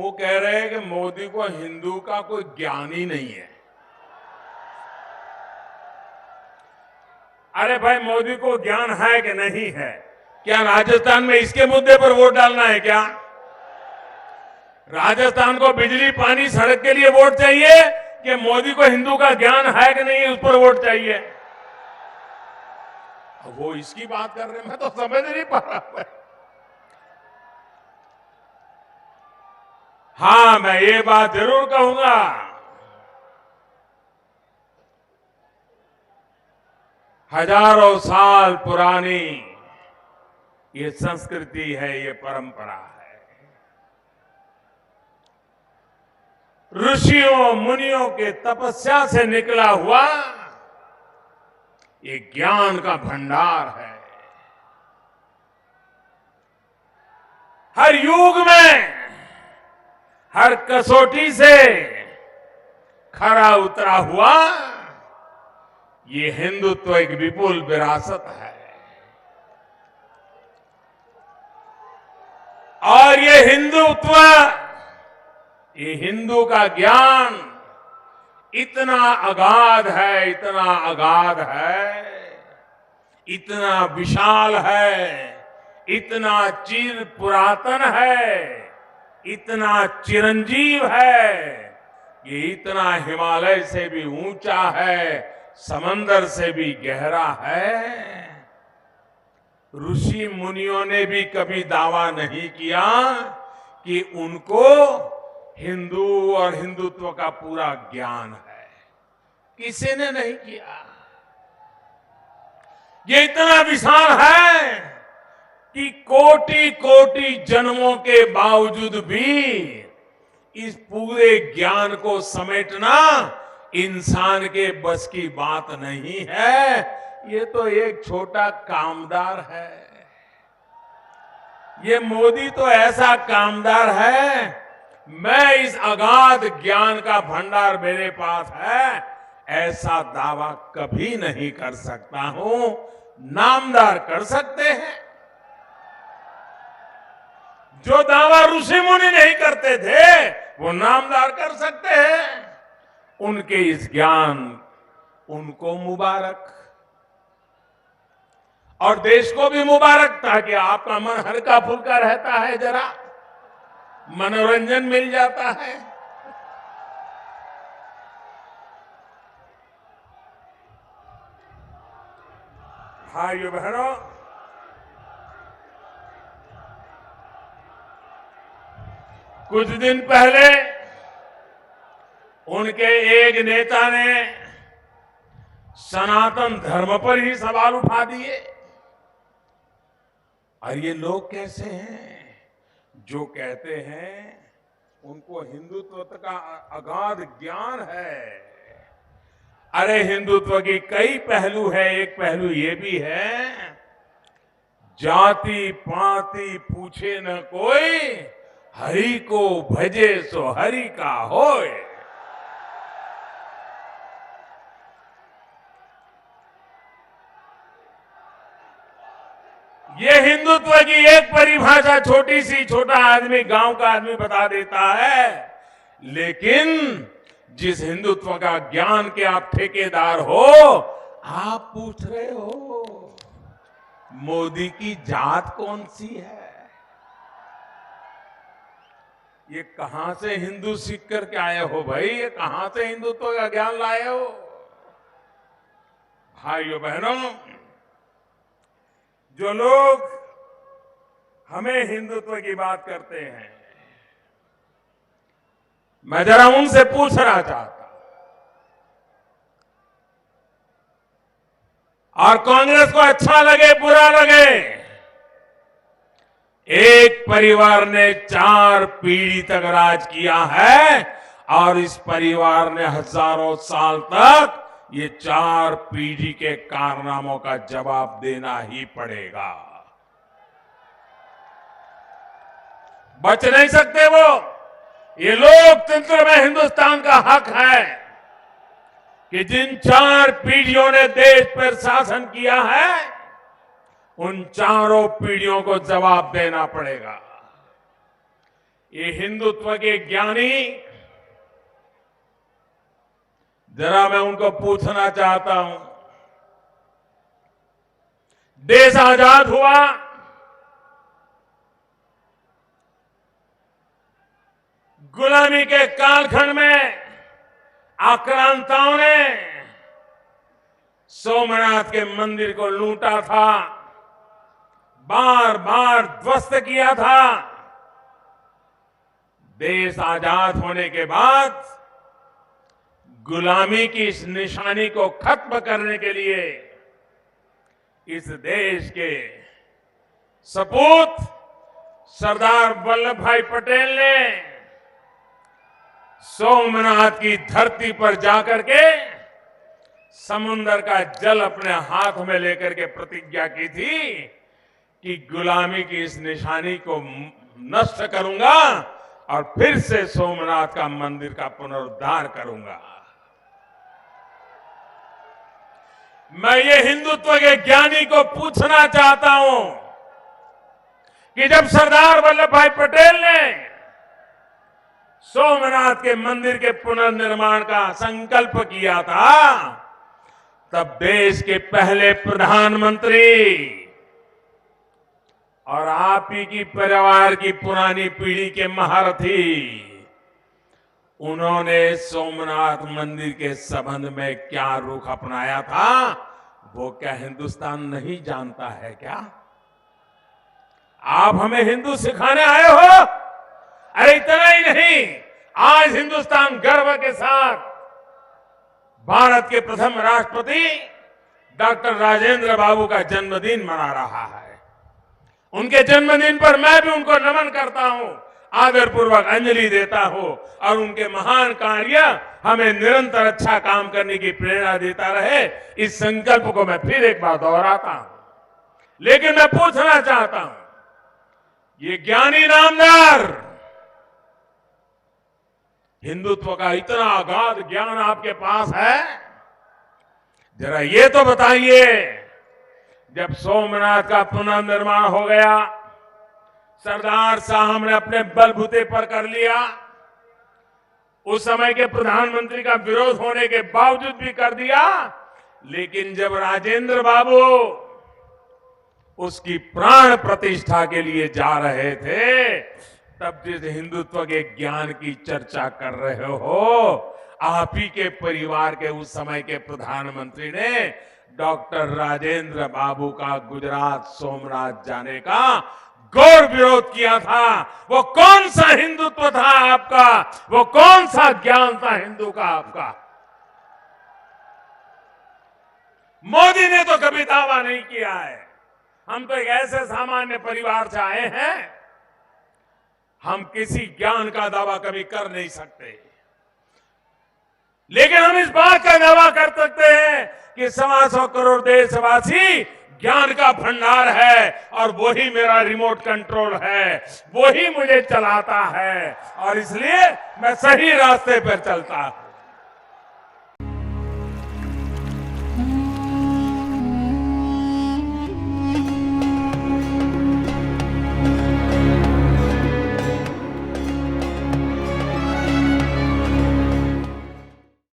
वो कह रहे हैं कि मोदी को हिंदू का कोई ज्ञान ही नहीं है। अरे भाई, मोदी को ज्ञान है कि नहीं है? क्या राजस्थान में इसके मुद्दे पर वोट डालना है क्या? राजस्थान को बिजली, पानी, सड़क के लिए वोट चाहिए कि मोदी को हिंदू का ज्ञान है कि नहीं उस पर वोट चाहिए? वो इसकी बात कर रहे हैं, मैं तो समझ नहीं पा रहा। हाँ, मैं ये बात जरूर कहूंगा, हजारों साल पुरानी ये संस्कृति है, ये परंपरा है। ऋषियों मुनियों के तपस्या से निकला हुआ ये ज्ञान का भंडार है। हर युग में, हर कसौटी से खरा उतरा हुआ ये हिंदुत्व एक विपुल विरासत है। और ये हिंदुत्व, ये हिंदू का ज्ञान इतना अगाध है, इतना अगाध है, इतना विशाल है, इतना चिर पुरातन है, इतना चिरंजीव है, ये इतना हिमालय से भी ऊंचा है, समंदर से भी गहरा है। ऋषि मुनियों ने भी कभी दावा नहीं किया कि उनको हिंदू और हिंदुत्व का पूरा ज्ञान है। किसी ने नहीं किया। ये इतना विशाल है कि कोटि कोटि जन्मों के बावजूद भी इस पूरे ज्ञान को समेटना इंसान के बस की बात नहीं है। ये तो एक छोटा कामदार है। ये मोदी तो ऐसा कामदार है, मैं इस अगाध ज्ञान का भंडार मेरे पास है, ऐसा दावा कभी नहीं कर सकता हूं। नामदार कर सकते हैं। जो दावा ऋषि मुनि नहीं करते थे वो नामदार कर सकते हैं। उनके इस ज्ञान, उनको मुबारक, और देश को भी मुबारक, ताकि आपका मन हल्का फुल्का रहता है, जरा मनोरंजन मिल जाता है। भाइयों बहनों, कुछ दिन पहले उनके एक नेता ने सनातन धर्म पर ही सवाल उठा दिए। और ये लोग कैसे हैं जो कहते हैं उनको हिंदुत्व का अगाध ज्ञान है? अरे, हिंदुत्व की कई पहलू है। एक पहलू ये भी है, जाति पाति पूछे न कोई, हरि को भजे सो हरि का होए। ये हिंदुत्व की एक परिभाषा छोटी सी, छोटा आदमी, गांव का आदमी बता देता है। लेकिन जिस हिंदुत्व का ज्ञान के आप ठेकेदार हो, आप पूछ रहे हो मोदी की जात कौन सी है? ये कहां से हिंदू सीख करके आए हो भाई? ये कहां से हिंदुत्व का ज्ञान लाए हो? भाइयों बहनों, जो लोग हमें हिंदुत्व की बात करते हैं, मैं जरा उनसे पूछना चाहता, और कांग्रेस को अच्छा लगे बुरा लगे, एक परिवार ने 4 पीढ़ी तक राज किया है, और इस परिवार ने हजारों साल तक ये 4 पीढ़ी के कारनामों का जवाब देना ही पड़ेगा। बच नहीं सकते वो। ये लोकतंत्र में हिंदुस्तान का हक है कि जिन 4 पीढ़ियों ने देश पर शासन किया है, उन चारों पीढ़ियों को जवाब देना पड़ेगा। ये हिंदुत्व के ज्ञानी, जरा मैं उनको पूछना चाहता हूं, देश आजाद हुआ, गुलामी के कालखंड में आक्रांताओं ने सोमनाथ के मंदिर को लूटा था, बार बार ध्वस्त किया था। देश आजाद होने के बाद गुलामी की इस निशानी को खत्म करने के लिए इस देश के सपूत सरदार वल्लभ भाई पटेल ने सोमनाथ की धरती पर जाकर के समुंदर का जल अपने हाथ में लेकर के प्रतिज्ञा की थी कि गुलामी की इस निशानी को नष्ट करूंगा और फिर से सोमनाथ का मंदिर का पुनरुद्धार करूंगा। मैं ये हिंदुत्व के ज्ञानी को पूछना चाहता हूं कि जब सरदार वल्लभ भाई पटेल ने सोमनाथ के मंदिर के पुनर्निर्माण का संकल्प किया था, तब देश के पहले प्रधानमंत्री और आप ही की परिवार की पुरानी पीढ़ी के महारथी, उन्होंने सोमनाथ मंदिर के संबंध में क्या रुख अपनाया था, वो क्या हिंदुस्तान नहीं जानता है क्या? आप हमें हिंदू सिखाने आए हो? अरे इतना ही नहीं, आज हिंदुस्तान गर्व के साथ भारत के प्रथम राष्ट्रपति डॉक्टर राजेंद्र बाबू का जन्मदिन मना रहा है। उनके जन्मदिन पर मैं भी उनको नमन करता हूं, आदरपूर्वक अंजलि देता हूं और उनके महान कार्य हमें निरंतर अच्छा काम करने की प्रेरणा देता रहे, इस संकल्प को मैं फिर एक बार दोहराता हूं। लेकिन मैं पूछना चाहता हूं, ये ज्ञानी नामदार, हिंदुत्व का इतना अगाध ज्ञान आपके पास है, जरा ये तो बताइए, जब सोमनाथ का पुनर्निर्माण हो गया, सरदार साहब ने अपने बलबूते पर कर लिया, उस समय के प्रधानमंत्री का विरोध होने के बावजूद भी कर दिया, लेकिन जब राजेंद्र बाबू उसकी प्राण प्रतिष्ठा के लिए जा रहे थे, तब जिस हिंदुत्व के ज्ञान की चर्चा कर रहे हो, आप ही के परिवार के उस समय के प्रधानमंत्री ने डॉक्टर राजेंद्र बाबू का गुजरात सोमनाथ जाने का घोर विरोध किया था। वो कौन सा हिंदुत्व था आपका? वो कौन सा ज्ञान था हिंदू का आपका? मोदी ने तो कभी दावा नहीं किया है। हम तो एक ऐसे सामान्य परिवार से आए हैं, हम किसी ज्ञान का दावा कभी कर नहीं सकते, लेकिन हम इस बात का दावा कर सकते हैं कि 125 करोड़ देशवासी ज्ञान का भंडार है और वही मेरा रिमोट कंट्रोल है, वही मुझे चलाता है और इसलिए मैं सही रास्ते पर चलता हूं।